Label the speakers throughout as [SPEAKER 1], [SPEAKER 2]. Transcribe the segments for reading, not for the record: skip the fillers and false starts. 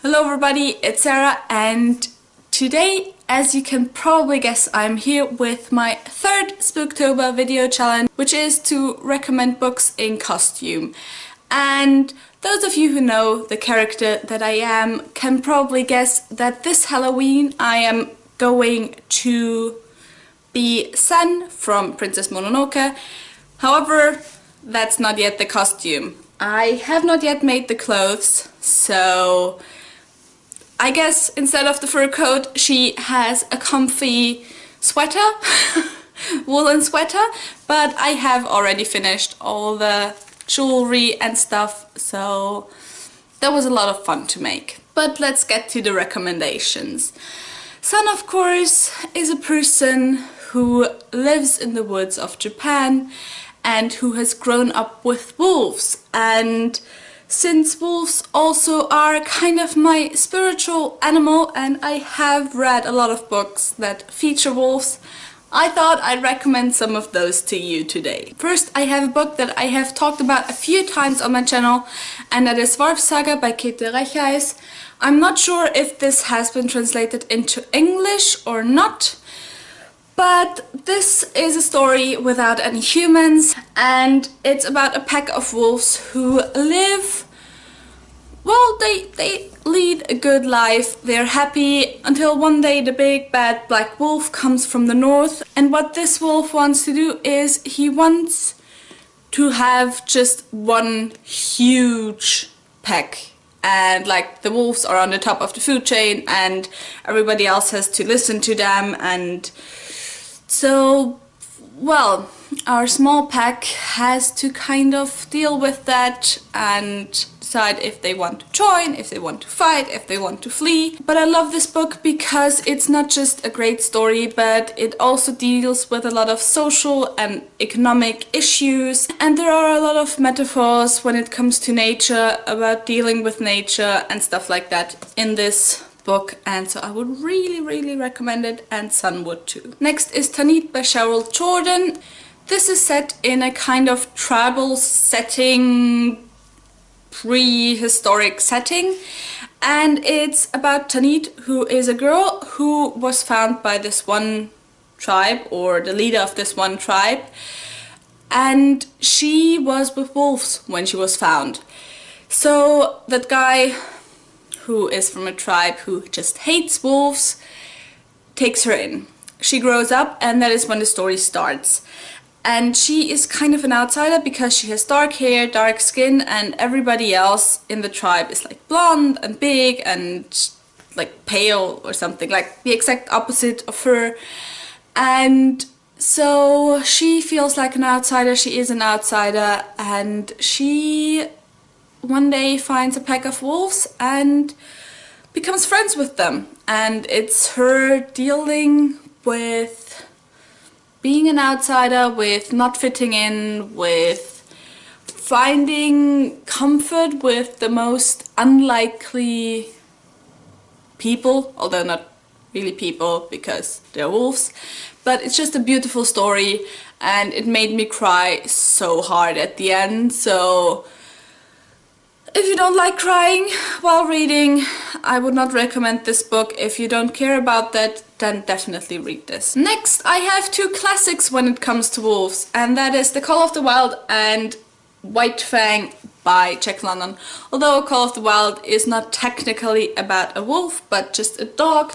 [SPEAKER 1] Hello everybody, it's Sarah, and today, as you can probably guess, I'm here with my third Spooktober video challenge, which is to recommend books in costume. And those of you who know the character that I am can probably guess that this Halloween I am going to be Sun from Princess Mononoke. However, that's not yet the costume. I have not yet made the clothes, so I guess instead of the fur coat she has a comfy sweater, woolen sweater, but I have already finished all the jewelry and stuff, so that was a lot of fun to make. But let's get to the recommendations. Sun, of course, is a person who lives in the woods of Japan and who has grown up with wolves, and since wolves also are kind of my spiritual animal and I have read a lot of books that feature wolves, I thought I'd recommend some of those to you today. First, I have a book that I have talked about a few times on my channel, and that is Wolfish by Kate Recheis. I'm not sure if this has been translated into English or not, but this is a story without any humans, and it's about a pack of wolves who live, well, they lead a good life. They're happy until one day the big bad black wolf comes from the north, and what this wolf wants to do is he wants to have just one huge pack. And like the wolves are on the top of the food chain and everybody else has to listen to them, and so, well, our small pack has to kind of deal with that and decide if they want to join, if they want to fight, if they want to flee. But I love this book because it's not just a great story, but it also deals with a lot of social and economic issues. And there are a lot of metaphors when it comes to nature, about dealing with nature and stuff like that in this book, and so I would really recommend it, and Sun would too. Next is Tanit by Cheryl Jordan. This is set in a kind of tribal setting, prehistoric setting, and it's about Tanit, who is a girl who was found by this one tribe, or the leader of this one tribe, and she was with wolves when she was found. So that guy, who is from a tribe who just hates wolves, takes her in. She grows up, and that is when the story starts. And she is kind of an outsider because she has dark hair, dark skin, and everybody else in the tribe is like blonde and big and like pale or something, like the exact opposite of her. And so she feels like an outsider, she is an outsider, and she one day finds a pack of wolves and becomes friends with them. And it's her dealing with being an outsider, with not fitting in, with finding comfort with the most unlikely people, although not really people because they're wolves. But it's just a beautiful story, and it made me cry so hard at the end. So if you don't like crying while reading, I would not recommend this book. If you don't care about that, then definitely read this. Next, I have two classics when it comes to wolves, and that is The Call of the Wild and White Fang by Jack London. Although Call of the Wild is not technically about a wolf, but just a dog,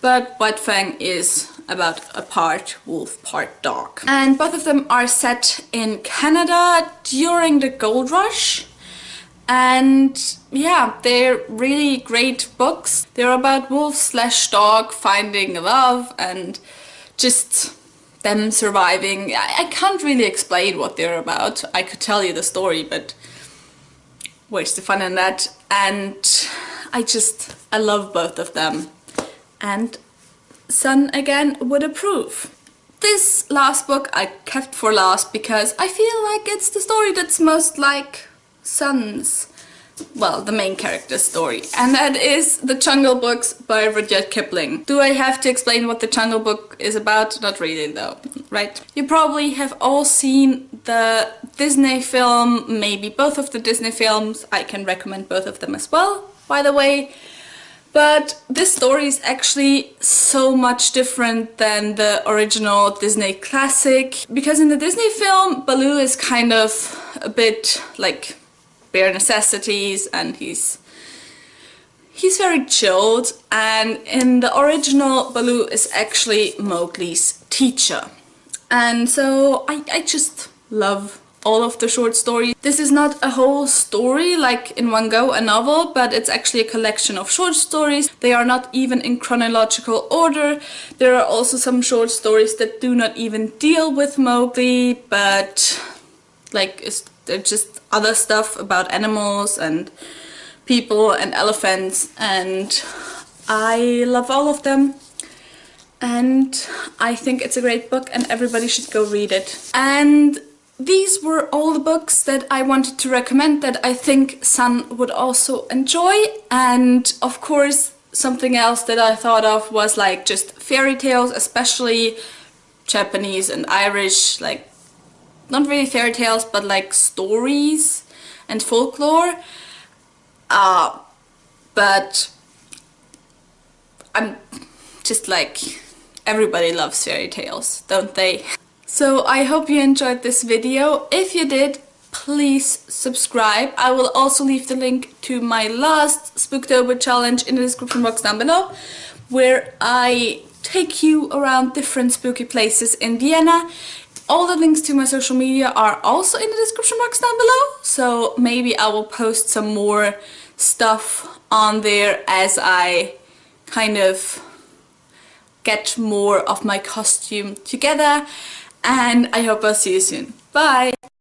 [SPEAKER 1] but White Fang is about a part wolf, part dog. And both of them are set in Canada during the gold rush. And yeah, they're really great books. They're about wolf/dog finding love and just them surviving. I can't really explain what they're about. I could tell you the story, but where's the fun in that? And I love both of them. And Sun again would approve. This last book I kept for last because I feel like it's the story that's most like Sun's, well, the main character's story, and that is The Jungle Books by Rudyard Kipling. Do I have to explain what The Jungle Book is about? Not really though, right? You probably have all seen the Disney film, maybe both of the Disney films. I can recommend both of them as well. by the way. But this story is actually so much different than the original Disney classic, because in the Disney film, Baloo is kind of a bit like bare necessities, and he's very chilled, and in the original, Baloo is actually Mowgli's teacher. And so I just love all of the short stories. This is not a whole story, like in one go, a novel, but it's actually a collection of short stories. They are not even in chronological order. There are also some short stories that do not even deal with Mowgli, but like they're just other stuff about animals and people and elephants, and I love all of them. And I think it's a great book and everybody should go read it. And these were all the books that I wanted to recommend that I think Sun would also enjoy. And of course, something else that I thought of was like just fairy tales, especially Japanese and Irish, like not really fairy tales, but like stories and folklore. But I'm just like, everybody loves fairy tales, don't they? So I hope you enjoyed this video. If you did, please subscribe. I will also leave the link to my last Spooktober challenge in the description box down below, where I take you around different spooky places in Vienna. All the links to my social media are also in the description box down below, so maybe I will post some more stuff on there as I kind of get more of my costume together. And I hope I'll see you soon. Bye!